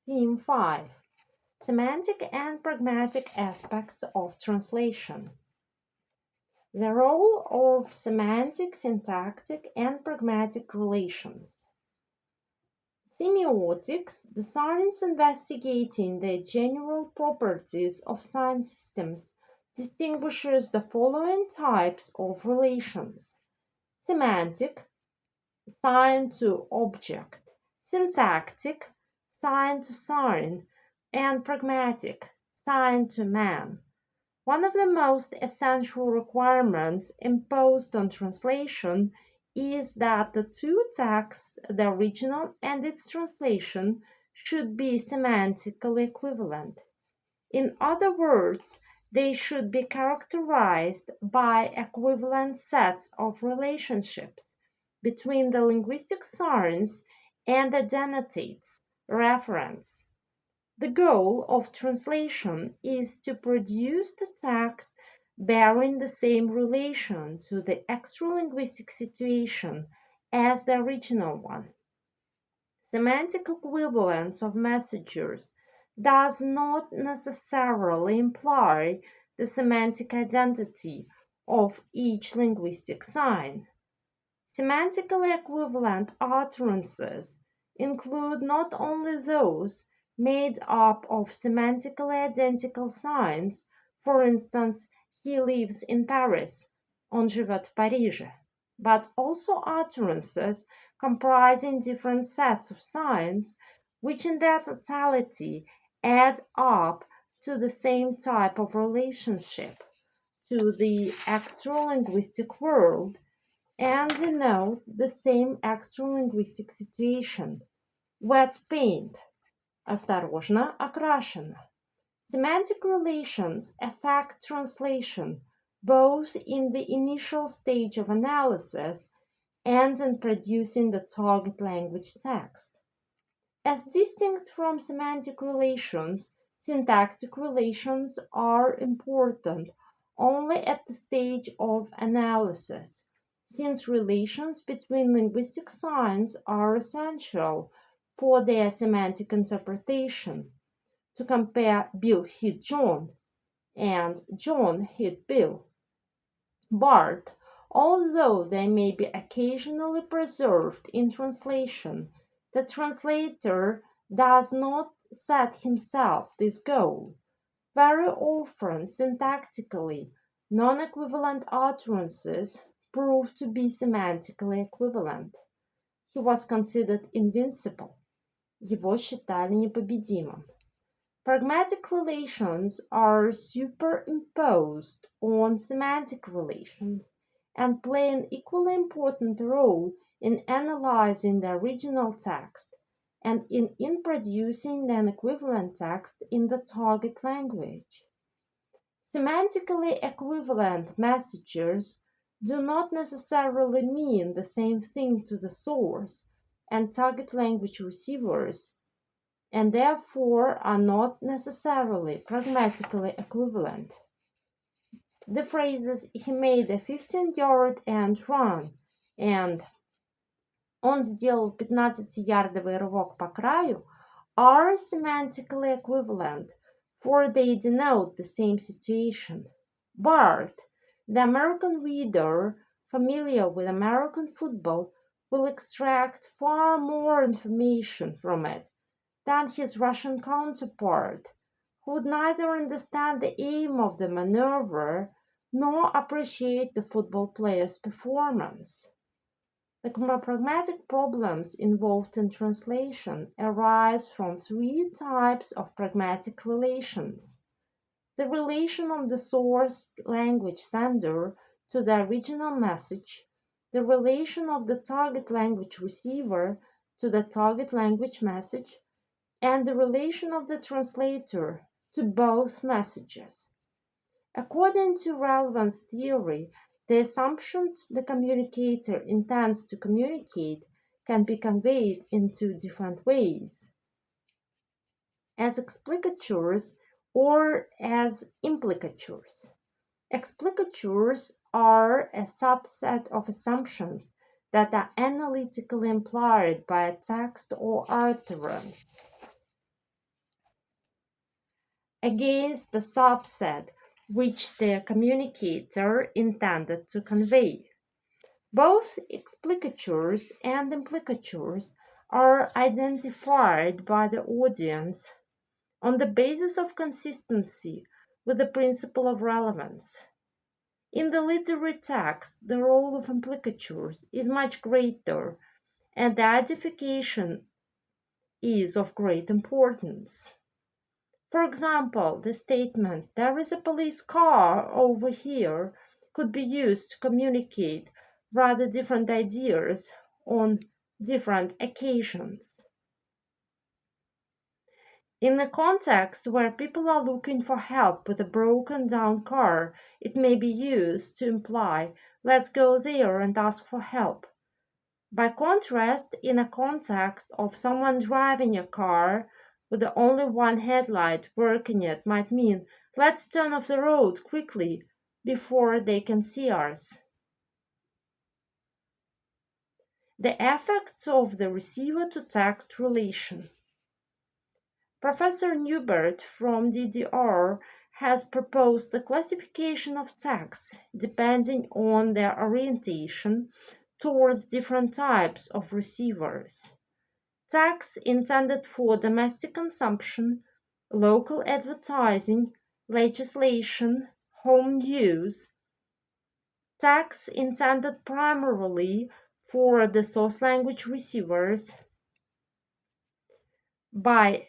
Theme 5: Semantic and Pragmatic Aspects of Translation. The role of semantic, syntactic, and pragmatic relations. Semiotics, the science investigating the general properties of science systems, distinguishes the following types of relations: semantic, sign to object; syntactic, sign to sign; and pragmatic, sign to man. One of the most essential requirements imposed on translation is that the two texts, the original and its translation, should be semantically equivalent. In other words, they should be characterized by equivalent sets of relationships between the linguistic science and the denotates reference. The goal of translation is to produce the text bearing the same relation to the extralinguistic situation as the original one. Semantic equivalence of messages does not necessarily imply the semantic identity of each linguistic sign. Semantically equivalent utterances include not only those made up of semantically identical signs, for instance, he lives in Paris, on живет в Париже, but also utterances comprising different sets of signs, which in their totality add up to the same type of relationship to the extralinguistic world and denote the same extralinguistic situation. Wet paint, осторожно окрашено. Semantic relations affect translation both in the initial stage of analysis and in producing the target language text. As distinct from semantic relations, syntactic relations are important only at the stage of analysis, since relations between linguistic signs are essential for their semantic interpretation. To compare Bill hit John and John hit Bill. Bart, although they may be occasionally preserved in translation, the translator does not set himself this goal. Very often, syntactically, non-equivalent utterances prove to be semantically equivalent. He was considered invincible. Его считали непобедимым. Pragmatic relations are superimposed on semantic relations and play an equally important role in analyzing the original text and in producing an equivalent text in the target language. Semantically equivalent messages do not necessarily mean the same thing to the source and target language receivers, and therefore are not necessarily pragmatically equivalent. The phrases "he made a 15-yard end run" and "он сделал 15-ярдовый рывок по краю" are semantically equivalent, for they denote the same situation. Bart, the American reader familiar with American football, will extract far more information from it than his Russian counterpart, who would neither understand the aim of the maneuver nor appreciate the football player's performance. The pragmatic problems involved in translation arise from three types of pragmatic relations: the relation of the source language sender to the original message, the relation of the target language receiver to the target language message, and the relation of the translator to both messages. According to relevance theory, the assumption the communicator intends to communicate can be conveyed in two different ways: as explicatures or as implicatures. Explicatures are a subset of assumptions that are analytically implied by a text or utterance. against the subset which the communicator intended to convey. Both explicatures and implicatures are identified by the audience on the basis of consistency with the principle of relevance. In the literary text, the role of implicatures is much greater, and the identification is of great importance. For example, the statement, "There is a police car over here," could be used to communicate rather different ideas on different occasions. In a context where people are looking for help with a broken down car, it may be used to imply, "Let's go there and ask for help." By contrast, in a context of someone driving a car with the only one headlight working, it might mean, "Let's turn off the road quickly before they can see us." The effect of the receiver to text relation. Professor Newbert from DDR has proposed a classification of texts depending on their orientation towards different types of receivers. Texts intended for domestic consumption, local advertising, legislation, home use. Texts intended primarily for the source language receivers by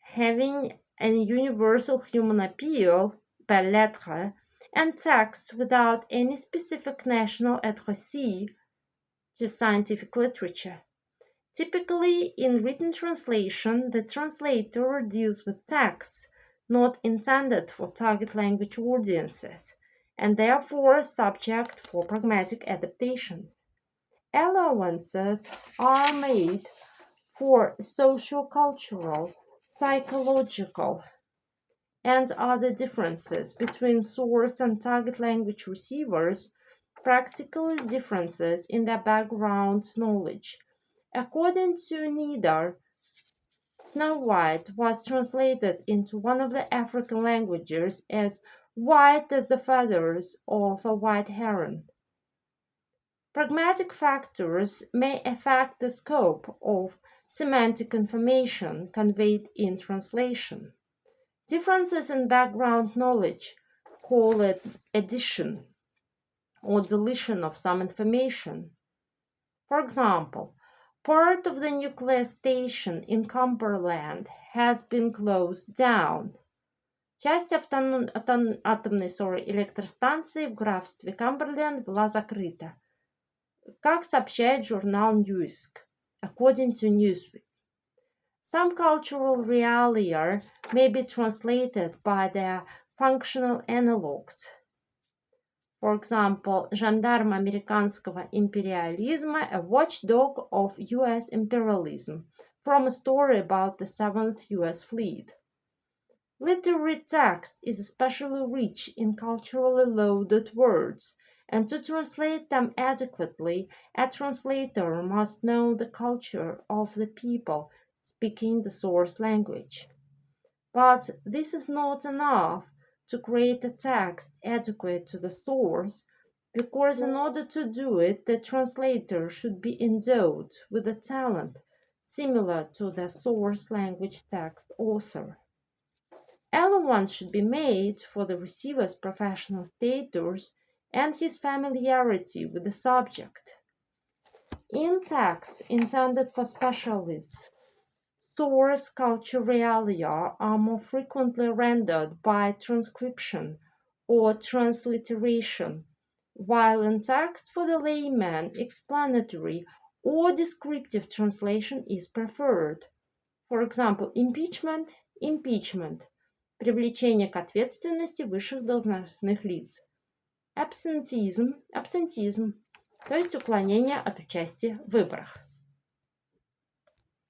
having a universal human appeal, belles lettres, and texts without any specific national addressee, just scientific literature. Typically, in written translation, the translator deals with texts not intended for target language audiences, and therefore subject for pragmatic adaptations. Allowances are made for socio-cultural, psychological, and other differences between source and target language receivers, practically differences in their background knowledge. According to Nieder, Snow White was translated into one of the African languages as "white as the feathers of a white heron." Pragmatic factors may affect the scope of semantic information conveyed in translation. Differences in background knowledge, call it addition or deletion of some information. For example, part of the nuclear station in Cumberland has been closed down. Часть атомной электростанции в графстве Камберленд была закрыта. Как сообщает журнал Newsweek, according to Newsweek. Some cultural realia may be translated by their functional analogues. For example, "Жандарм американского империализма, a watchdog of US imperialism", from a story about the 7th US Fleet. Literary text is especially rich in culturally loaded words, and to translate them adequately, a translator must know the culture of the people speaking the source language. But this is not enough to create a text adequate to the source, because in order to do it, the translator should be endowed with a talent similar to the source language text author. Allowance should be made for the receiver's professional status and his familiarity with the subject. In texts intended for specialists, source culture realia are more frequently rendered by transcription or transliteration, while in text for the layman, explanatory or descriptive translation is preferred. For example, impeachment, привлечение к ответственности высших должностных лиц. Absenteeism, то есть уклонение от участия в выборах.